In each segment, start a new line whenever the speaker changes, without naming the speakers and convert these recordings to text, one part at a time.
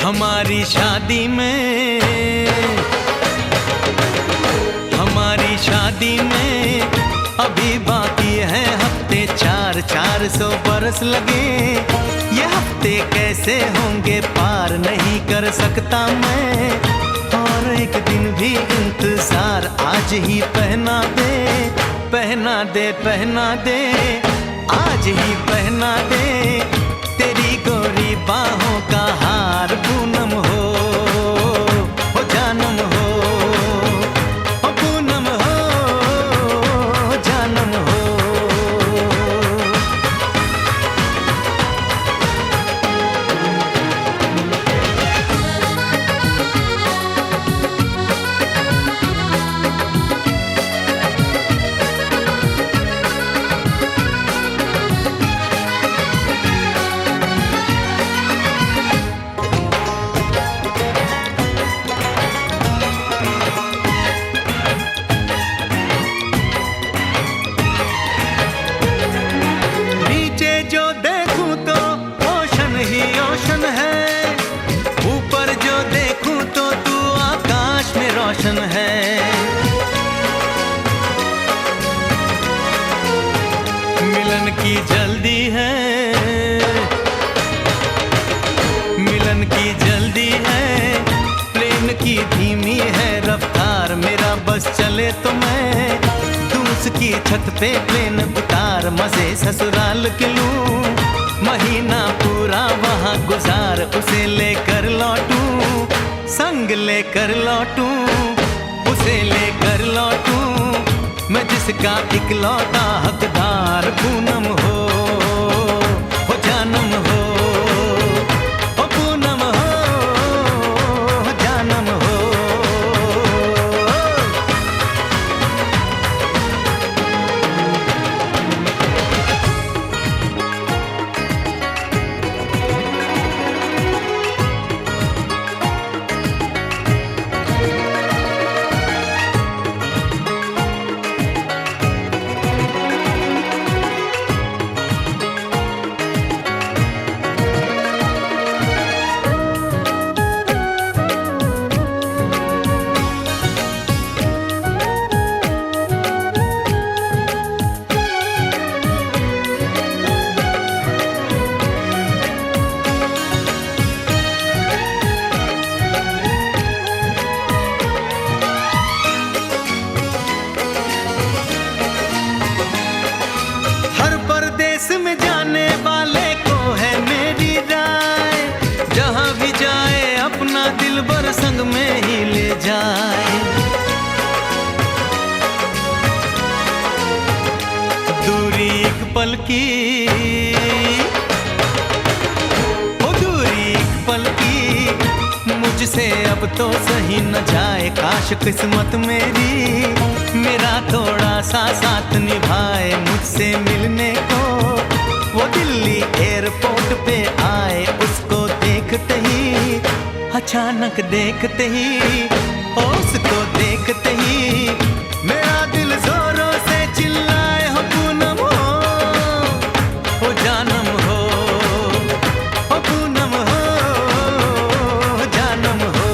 हमारी शादी में, हमारी शादी में अभी बाकी है हफ्ते 400 बरस लगे। ये हफ्ते कैसे होंगे पार नहीं कर सकता मैं, और एक दिन भी इंतजार आज ही पहना दे, पहना दे, पहना दे, आज ही पहना दे। तेरी गोरी बाहों का हार पूनम हो जानम हो, पूनम हो जानम हो। छत पे प्लेन उतार, मजे ससुराल के लूं, महीना पूरा वहाँ गुजार, उसे लेकर लौटूं, संग लेकर लौटूं, उसे लेकर लौटूं, मैं जिसका इकलौता हकदार। पूनम हो जानम हो, ओ पूनम हो जानम हो। में जाने वाले को है मेरी राय, जहां भी जाए अपना दिलबर संग में ही ले जाए। दूरी एक पल की, ओ दूरी एक पल की, मुझसे अब तो सही न जाए। काश किस्मत मेरी मेरा थोड़ा सा साथ निभाए, मुझसे मिलने को वो दिल्ली एयरपोर्ट पे आए। उसको देखते ही, अचानक देखते ही, उसको देखते ही मेरा दिल जोरों से चिल्लाए, हो पूनम हो, ओ जानम हो, ओ पूनम हो जानम हो।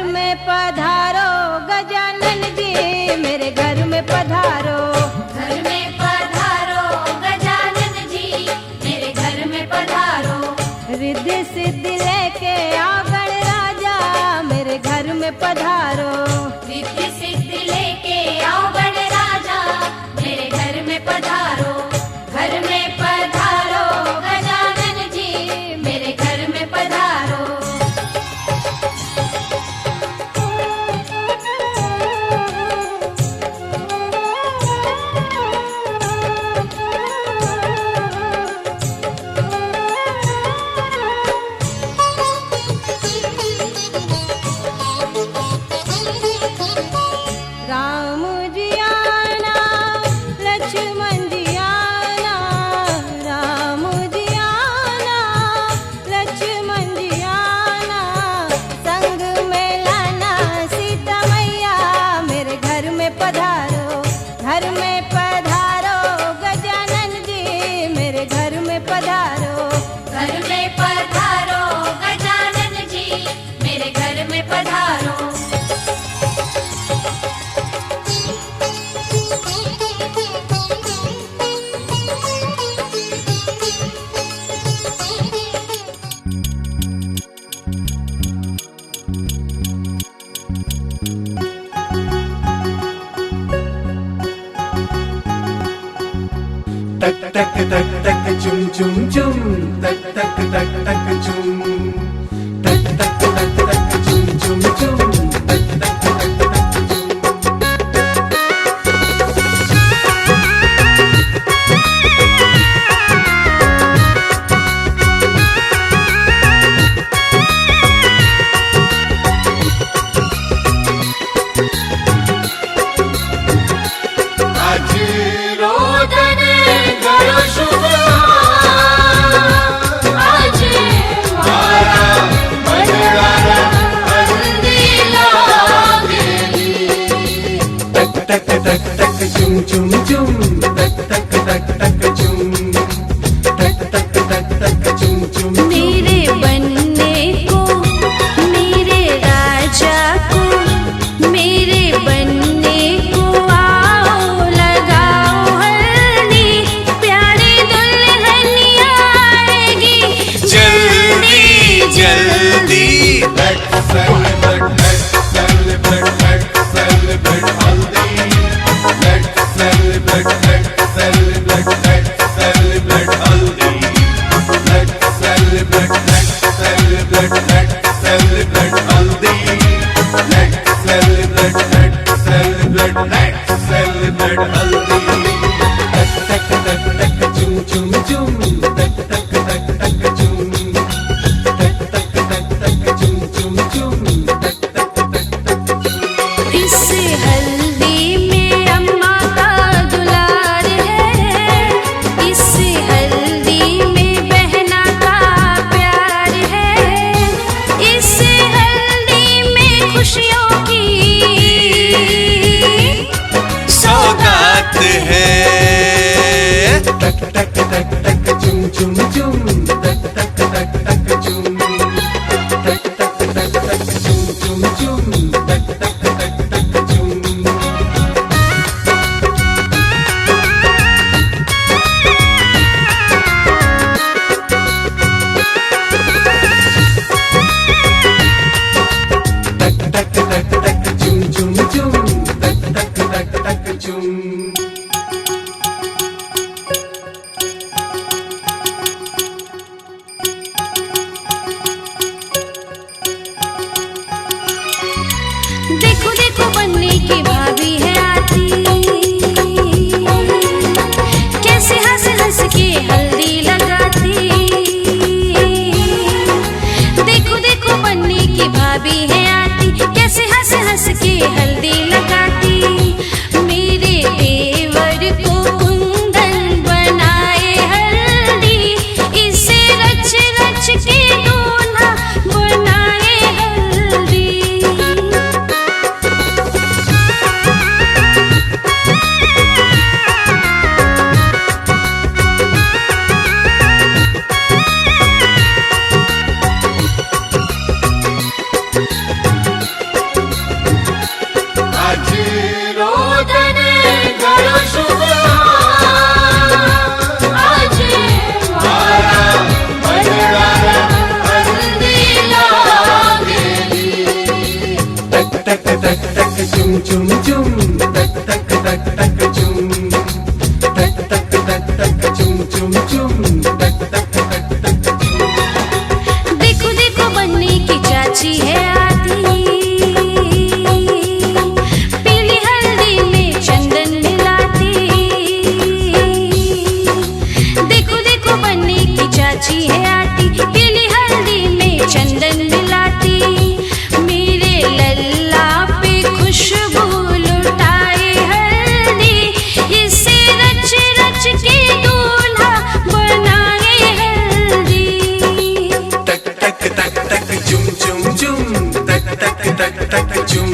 में पधारो गजानन जी, मेरे घर में पधारो।
घर में पधारो गजानन जी, मेरे घर में पधारो।
रिद्धि सिद्धि लेके आओ गणराजा, मेरे घर में पधारो।
रिद्धि सिद्धि लेके आओ गणराजा, मेरे घर में पधारो। घर में पधारो गजानन जी, मेरे घर में पधारो।
राम जी आना, लक्ष्मण जी आना, राम जी आना, लक्ष्मण जी आना, संग में लाना सीता मैया, मेरे घर में पधारो। घर में पधारो गजानन जी, मेरे घर में पधारो।
घर में पधारो गजानन जी, मेरे घर में पधारो।
टक टक टक टक चुम चुम चुम, टक टक टक टक चुम, टक टक टक टक चुम चुम चुम, टक टक टक टक चुम। आज रोदन करो शुभ,
आज मारा मनवारा हल्दी लागेली।
टक टक टक टक चुम चुम चुम, टक टक टक टक चुम, टक टक टक टक चुम चुम चुम।
मेरे बनने को, मेरे राजा को, मेरे बनने को आओ लगाओ हल्दी, प्यारी दुल्हनिया आएगी
जल्दी जल्दी।
Let's celebrate, let's celebrate, let's celebrate haldi. Let's celebrate, let's celebrate, let's celebrate haldi. Let's celebrate, let's celebrate, let's celebrate haldi. Let's celebrate, let's celebrate, let's celebrate haldi. Tak tak tak tak chum chum chum, tak tak tak tak chum. Tak tak tak tak chum chum chum, tak tak tak tak chum.
इस हल्दी में अम्मा का दुलार है, इस हल्दी में बहना का प्यार है, इस हल्दी में खुशियों की
सौगात है।
Tak tak tak tak chum chum chum, tak tak tak tak chum. Tak tak tak tak chum chum chum, tak tak tak tak chum. Tak tak tak tak chum chum chum, tak tak tak tak chum.
देखो देखो बनने की भाभी है आती, कैसे हंस हंस के हल्दी लगाती। देखो देखो बनने की भाभी है आती, कैसे हंस हंस के हल्दी लगाती। मेरे देवर को कुंदन बनाए हल्दी, इसे रच रच के दूल्हा बनाए हल्दी।
मिलाती, पीली हल्दी में चंदन मिलाती, मेरे लल्ला पे खुशबू लुटाए हल्दी, इसे रच रच के दूल्हा बनाए हल्दी।
टक टक टक टक चुम चुम चुम, टक टक टक टक चुम,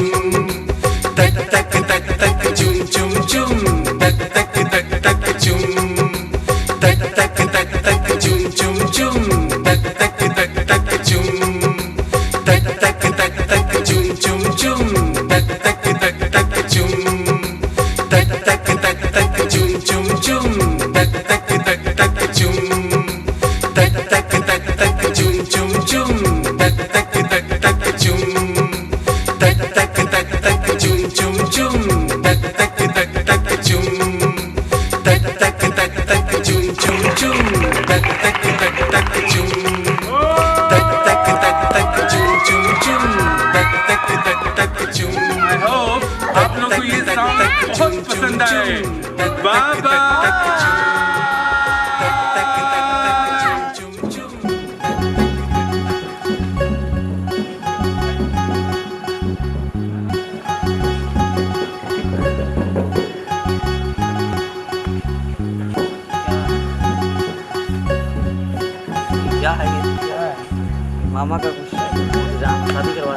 टक टक टक टक चुम चुम चुम, टक टक टक टक चुम, टक टक टक टक चुम चुम चुम, टक टक टक टक चुम, टक टक टक टक चुम चुम चुम, टक टक टक टक चुम, टक टक टक टक चुम चुम चुम, टक टक टक टक चुम, टक टक टक टक चुम चुम चुम, टक टक टक टक चुम, टक टक टक टक चुम चुम चुम, टक टक टक टक चुम, टक टक टक टक चुम चुम चुम, टक टक टक टक चुम, टक टक टक टक चुम चुम चुम, टक टक टक टक चुम।
आई होप आप लोगों को ये सॉन्ग बहुत पसंद आए। बाबा
क्या है ये? क्या है? मामा का कुछ शादी करवा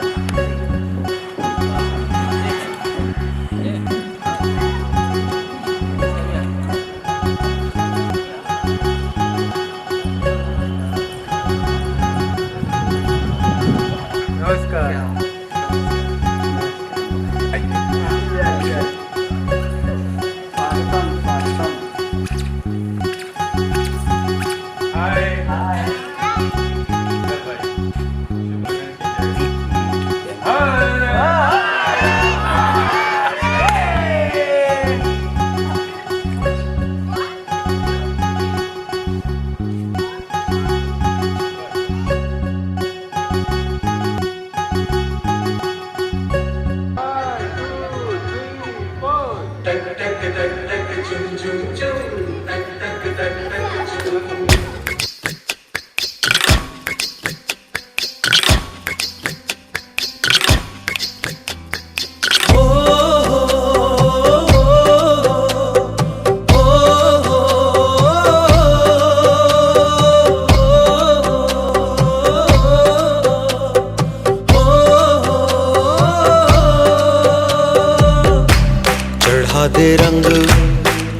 चढ़ा दे रंग,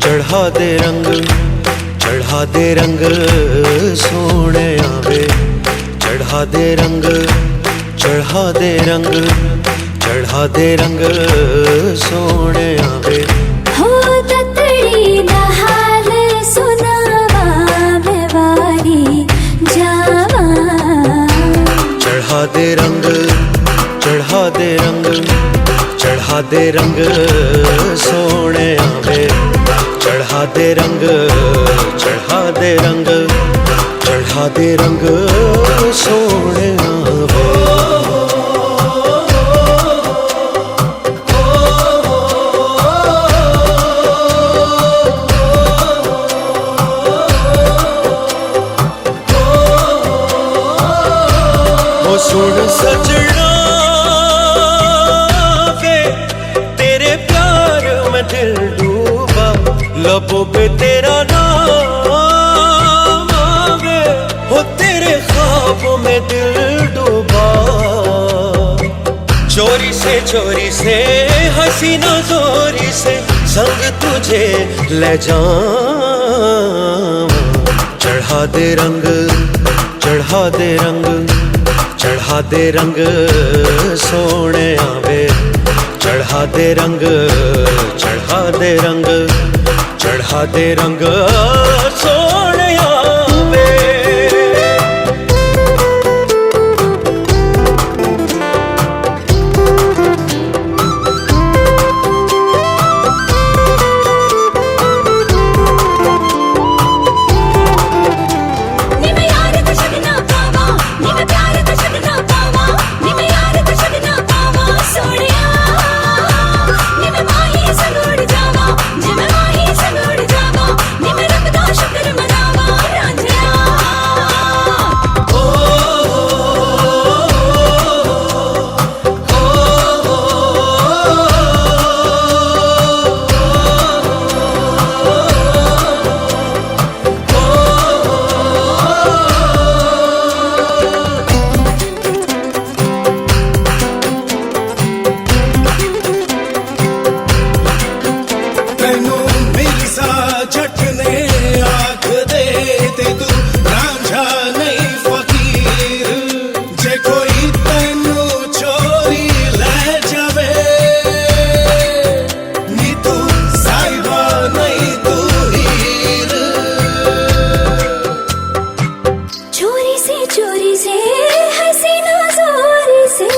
चढ़ा दे रंग, चढ़ा दे रंग सोने आवे, चढ़ा दे रंग, चढ़ा दे रंग, चढ़ा दे रंग सोने आवे।
हो ततड़ी दा हाल सुनावा मैं वारी जावा,
चढ़ा दे रंग, चढ़ा दे रंग, चढ़ा दे रंग सोने आवे, चढ़ा दे रंग, चढ़ा दे रंग, चढ़ा दे रंग सोने आवे। ओ सुन सजना वे तेरे प्यार में दिल डूबा, लबों पे तेरा नाम आवे, हो तेरे ख्वाबों में दिल डूबा, चोरी से हसीना जोरी से संग तुझे ले जाऊं। चढ़ा दे रंग, चढ़ा दे रंग, चढ़ा दे रंग सोने आवे, चढ़ा दे रंग, चढ़ा दे रंग, चढ़ा दे रंग सोने आवे।
सी चोरी से हसीना जोरी से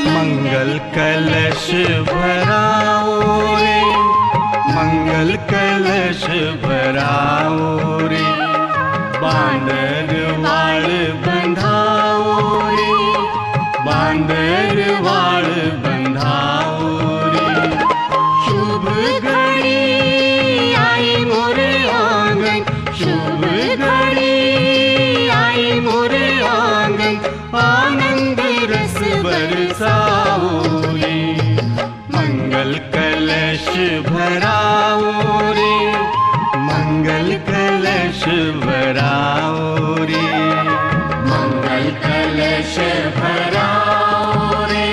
मंगल कलश भराओ रे, मंगल कलश भराओ रे, बांदर वाड़ बंधाओ रे, बांदर वाड़ बंधाओ रे। शुभ घड़ी आई मोरे आंगन, शुभ घड़ी आई मोरे आंगन, आनंद रस बरसाओ रे। मंगल कलश भराओ रे, मंगल कलश भराओ रे, मंगल कलश भराओ रे,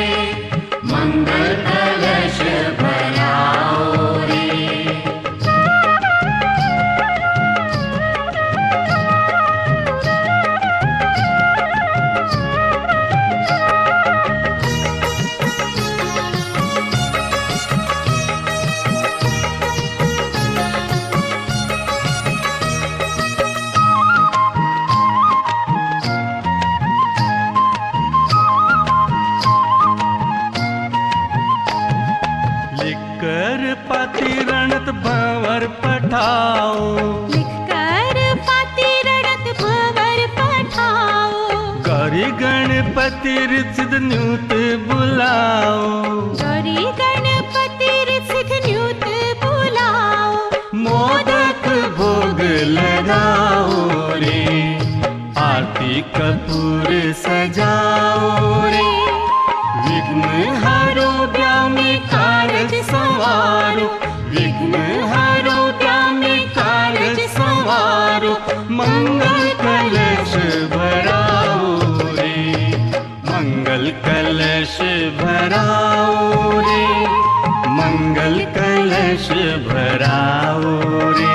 मंगल कलश भराओ रे। लिखकर पाती रणत भंवर पठाओ,
लिखकर पाती रणत भंवर पठाओ,
गौरी गणपति सिद्ध न्यूत बुलाओ,
गौरी गणपति सिद्ध न्यूत बुलाओ।
मोदक भोग लगाओ रे, आरती कपूर सजाओ रे। विघ्न हरो ब्यामी कारज संवारो, विघ्न हरो ब्यामी कारज संवारो। मंगल कलश भराओ रे, मंगल कलश भराओ रे, मंगल कलश भराओ रे,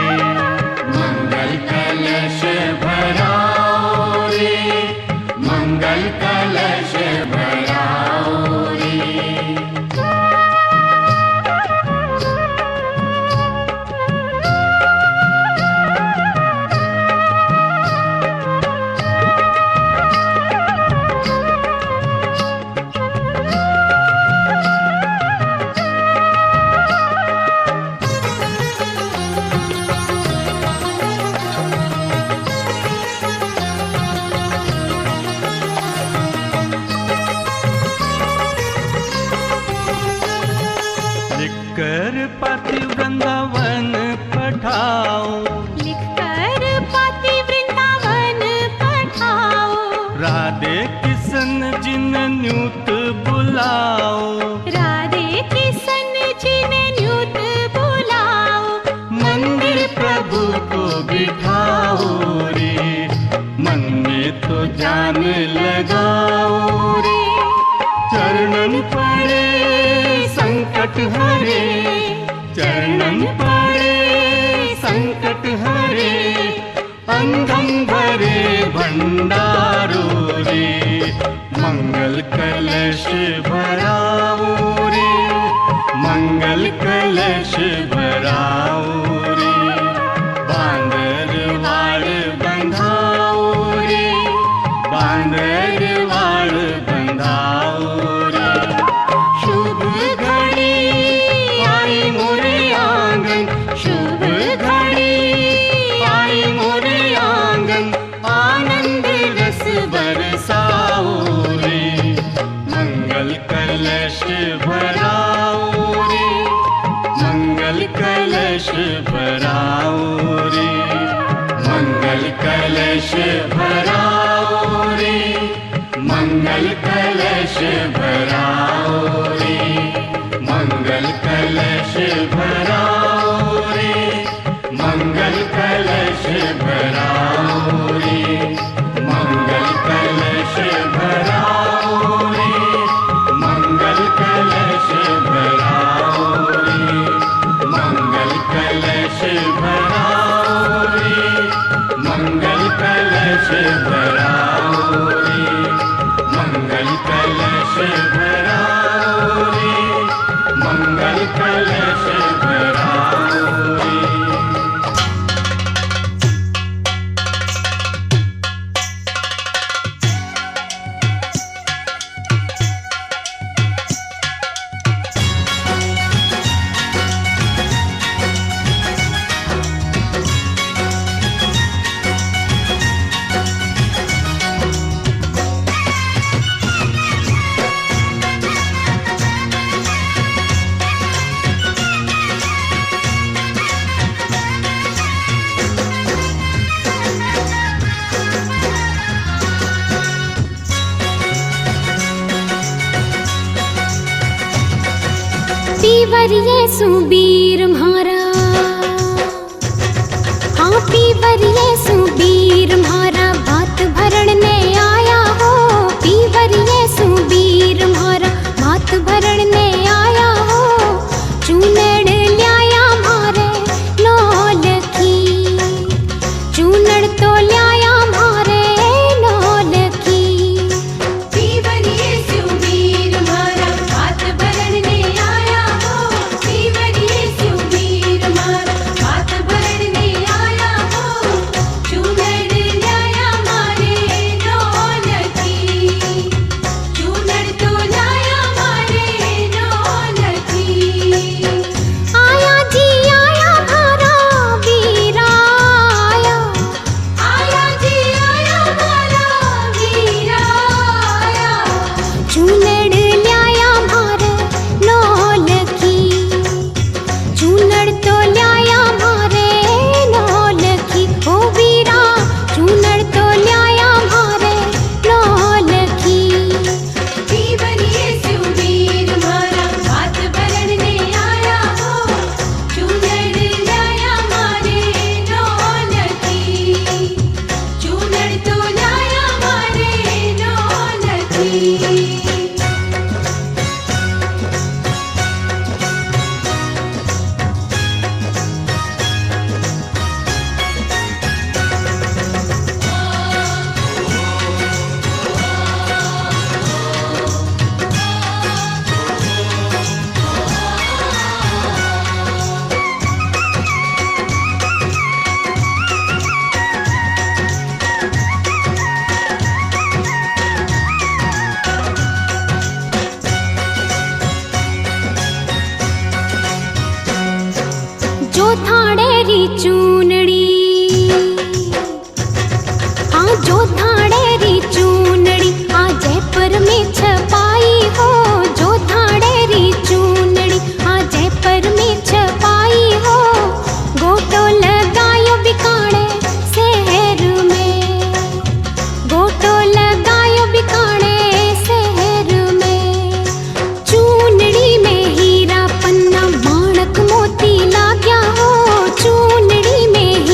मंगल कलश भराओ रे, मंगल कलश भराओ रे। लिखकर पाती वृंदावन पठाओ,
लिखकर पाती वृंदावन पठाओ,
राधे किशन जिन न्यूत बुलाओ,
राधे किशन जिन न्यूत बुलाओ।
ध्यान लगाओ रे, चरणन पड़े संकट हरे, चरणन पड़े संकट हरे, अंगम भरे भंडारो रे, मंगल कलश भराओ रे, मंगल कलश भराओ रे, बांदर वाड़ बंधाओ रे, बांदर वाड़ बंधाओ रे, शुभ घड़ी आई मोरे आंगन, शुभ घड़ी आई मोरे आंगन, आनंद रस बरसाओ रे, मंगल कलश भराओ रे, मंगल कलश भराओ रे, मंगल कलश भराओ रे, मंगल कलश भराओ रे, मंगल कलश भराओ रे, मंगल कलश भराओ रे, मंगल कलश भराओ रे, मंगल कलश भराओ रे, मंगल कलश भराओ रे, मंगल कलश भराओ रे, मंगल कलश भराओ रे, मंगल कलश भराओ रे।
पीवर येसु बीर म्हारा, हाँ पीवर येसु बीर म्हारा, भात भरण ने आया हो, पीवर येसु बीर म्हारा, भात भरण ने आया हो, चूनड़ ल्याया म्हारे नौलखी, चूनड़ तो ल्याया म्हारे नौलखी,
पीवर येसु बीर म्हारा, भात भरण ने आया हो, पीवर येसु बीर म्हारा, भात भरण ने आया हो, चूनड़ ल्याया मारे नौलखी, चूनड़ तो ल्याया मारे नौलखी।
आया जी आया भारा वीरा आया,
आया जी आया मारा वीरा आया,
चूनड़ ल्याया म्हारे नौलखी, चूनड़ तो ल्याया म्हारे नौलखी, ओ वीरा चूनड़ तो ल्याया म्हारे नौलखी।
पीवर येसु बीर म्हारा, भात भरण ने आया हो, चूनड़ ल्याया मारे नौलखी, चूनड़ तो ल्याया मारे नौलखी।
जो थाड़ेरी चूनड़ी, हाँ जो थाड़ेरी चूनड़ी, आ जयपुर में छपाई हो, जो थाड़ेरी चूनड़ी, आ जयपुर में छपाई हो, गोटो लगायो बिकाणे शहर में, गोटो लगायो बिकाणे शहर में, चूनड़ी में हीरा पन्ना माणक मोती लाग्या हो, चूनड़ी में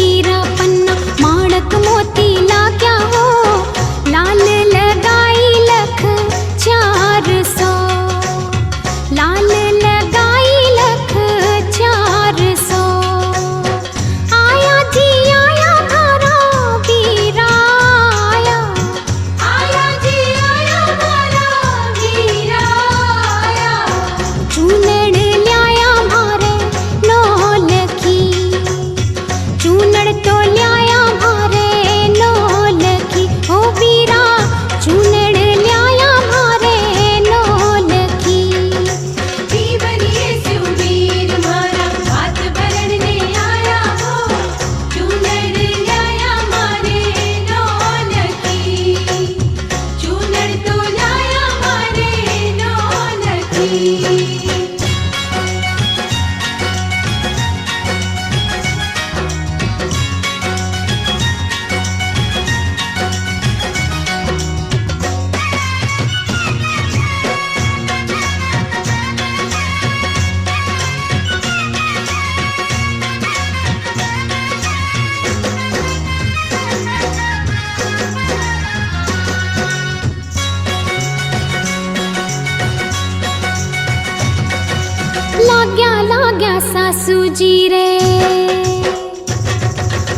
सासू जी रे।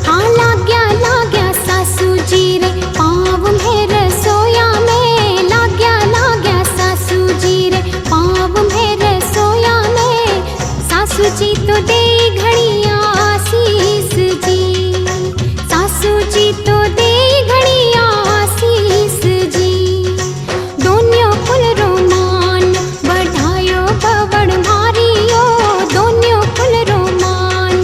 हाँ लाग्या सासू जी रे, पाँव में रसोया में। लाग्या सासू जी रे, पाँव में रसोया में। सासू जी तो दे घड़िया आशीष जी, सासू जी तो दे घड़िया आशीष जी। दोनियों कुल रोमान बढ़ायो भवड़ मारियो, दोनियों कुल रोमान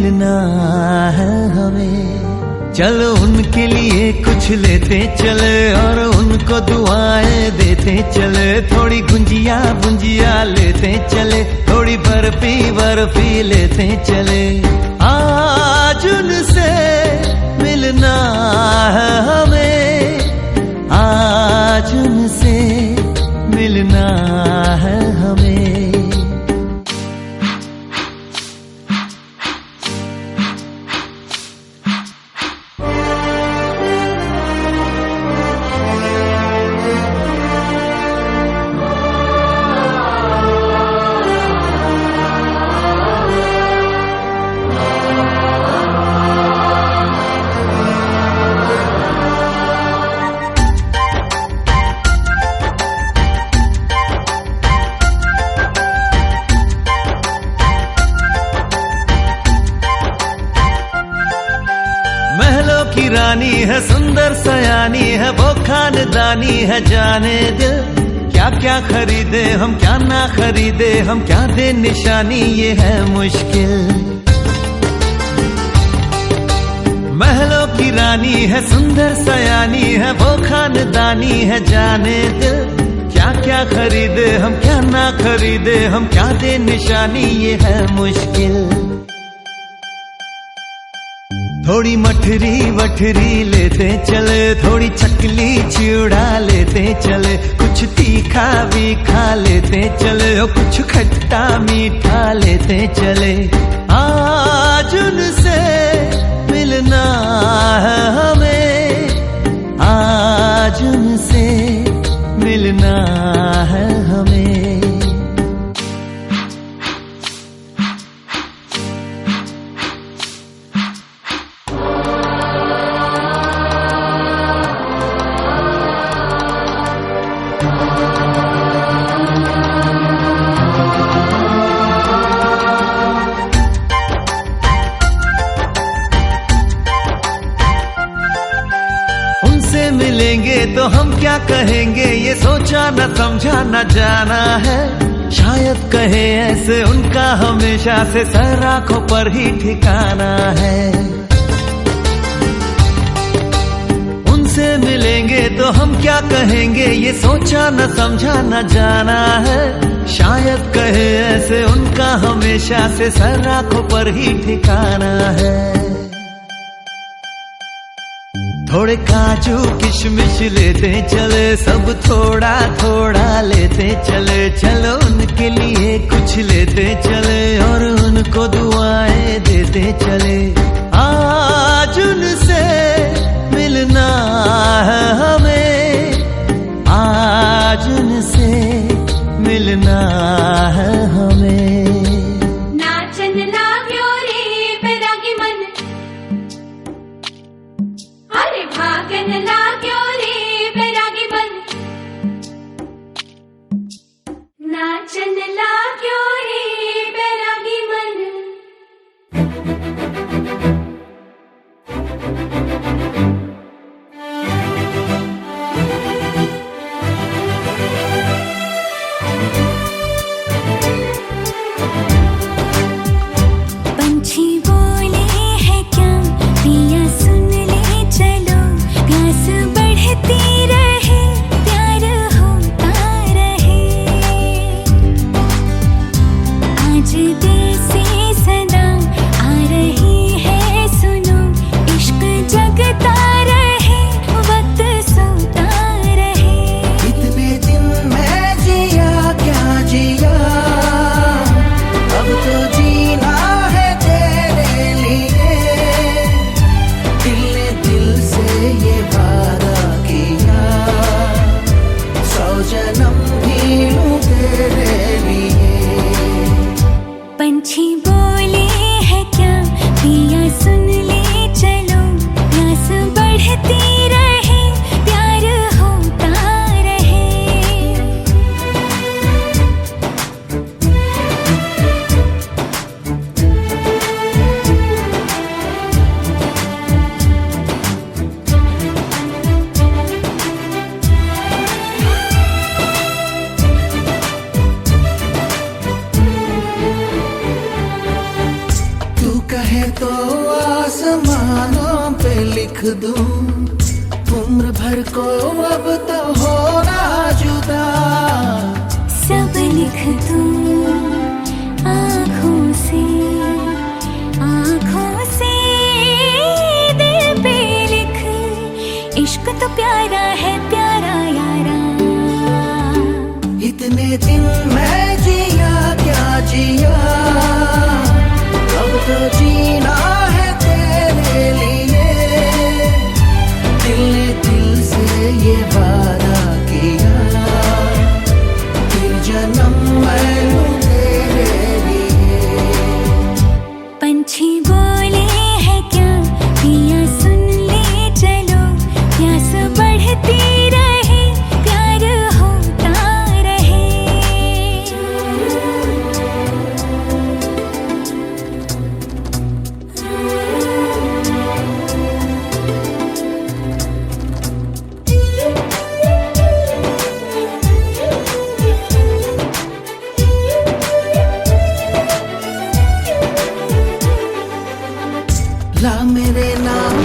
मिलना है हमें। चलो उनके लिए कुछ लेते चले और उनको दुआएं देते चले। थोड़ी गुंजिया गुंजिया लेते चले, थोड़ी बर्फी बर्फी लेते चले। आज उनसे मिलना है हमें, आज उनसे मिलना है हमें। महलों की रानी है, सुंदर सयानी है, वो खानदानी है जाने दिल। क्या क्या खरीदे हम, क्या ना खरीदे हम, क्या दे निशानी, ये है मुश्किल। महलों की रानी है, सुंदर सयानी है, वो खानदानी है जाने दिल। क्या क्या खरीदे हम, क्या ना खरीदे हम, क्या दे निशानी, ये है मुश्किल। थोड़ी मठरी वठरी लेते चले, थोड़ी चकली चिड़ा लेते चले। कुछ तीखा भी खा लेते चले, और कुछ खट्टा मीठा लेते चले। आज उनसे मिलना है हमें, आज उनसे मिलना है हमें। उनसे मिलेंगे तो हम क्या कहेंगे, ये सोचा न समझा न जाना है। शायद कहे ऐसे उनका हमेशा से सर आंखों पर ही ठिकाना है। उनसे मिलेंगे तो हम क्या कहेंगे, ये सोचा न समझा न जाना है। शायद कहे ऐसे उनका हमेशा से सर आंखों पर ही ठिकाना है। थोड़े काजू किशमिश लेते चले, सब थोड़ा थोड़ा लेते चले। चलो उनके लिए कुछ लेते चले और उनको दुआएं देते चले। आज उनसे मिलना है हमें, आज उनसे मिलना है हमें।
नाचन लाग्यो रे बैरागी मन, अरे भागन लाग्यो रे बैरागी मन। नाचन लाग्यो रे बैरागी मन।
दूं उम्र भर को अब तो होना जुदा।
सब लिख दूं आँखों से दिल पे लिख, इश्क तो प्यारा है प्यारा यारा।
इतने दिन मैं जिया क्या जिया, अब तो जीना है तेरे लिए। दिल ने दिल से ये वादा किया, फिर जन्म मैं लूं तेरे लिए।
पंछी बोले है क्या पिया सुन ले चलो, प्यास बढ़ती रहे प्यार होता रहे।
ला मेरे नाम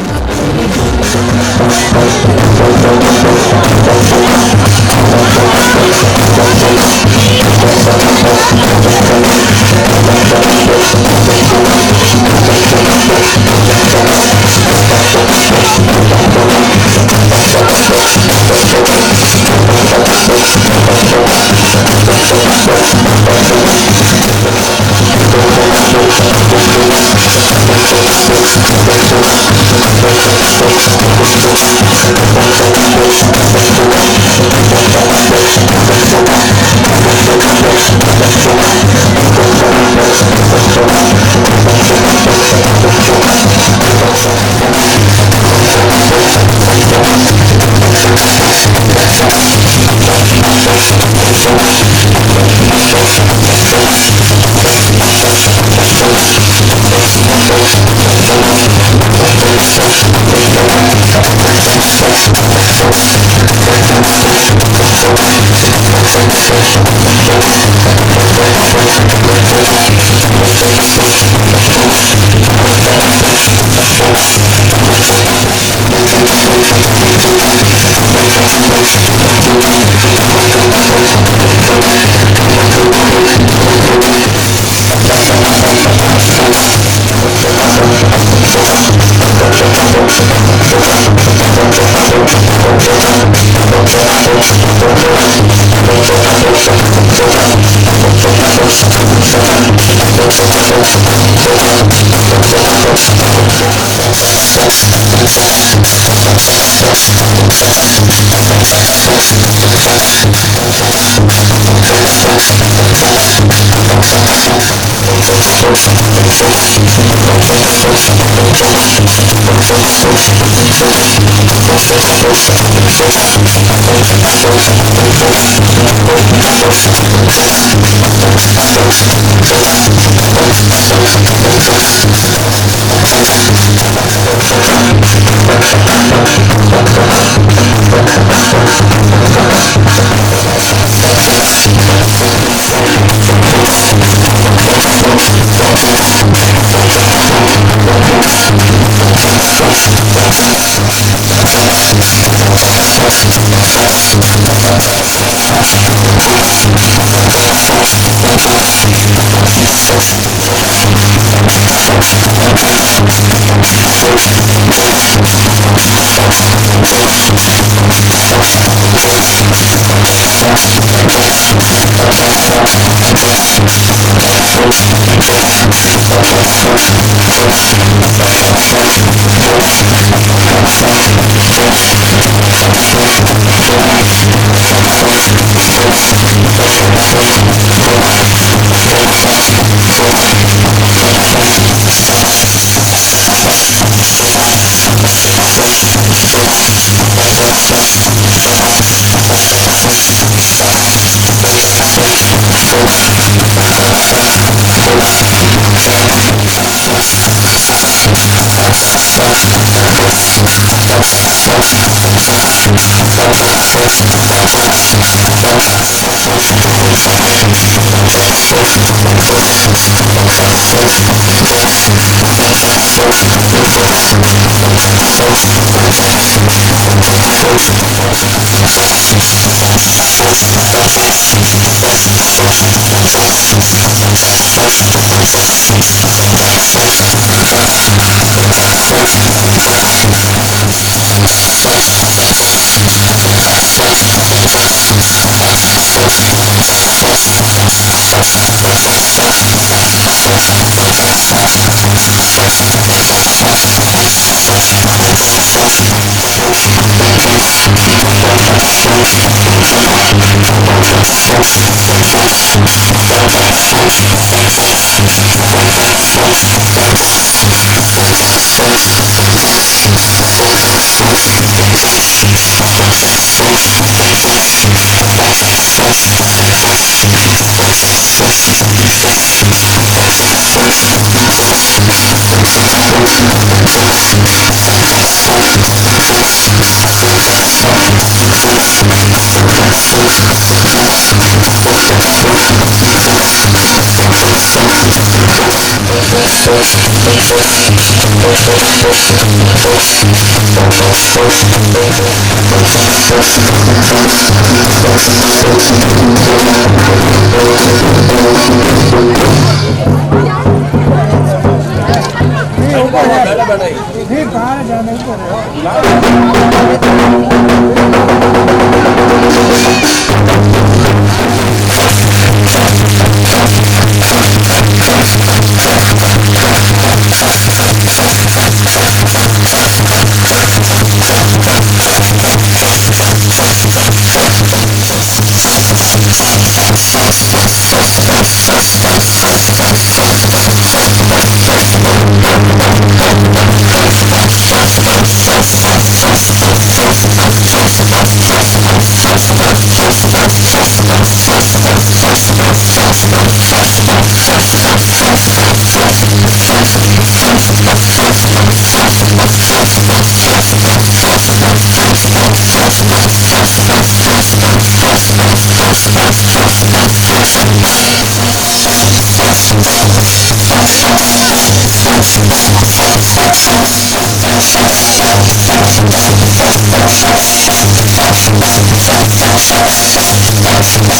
Thank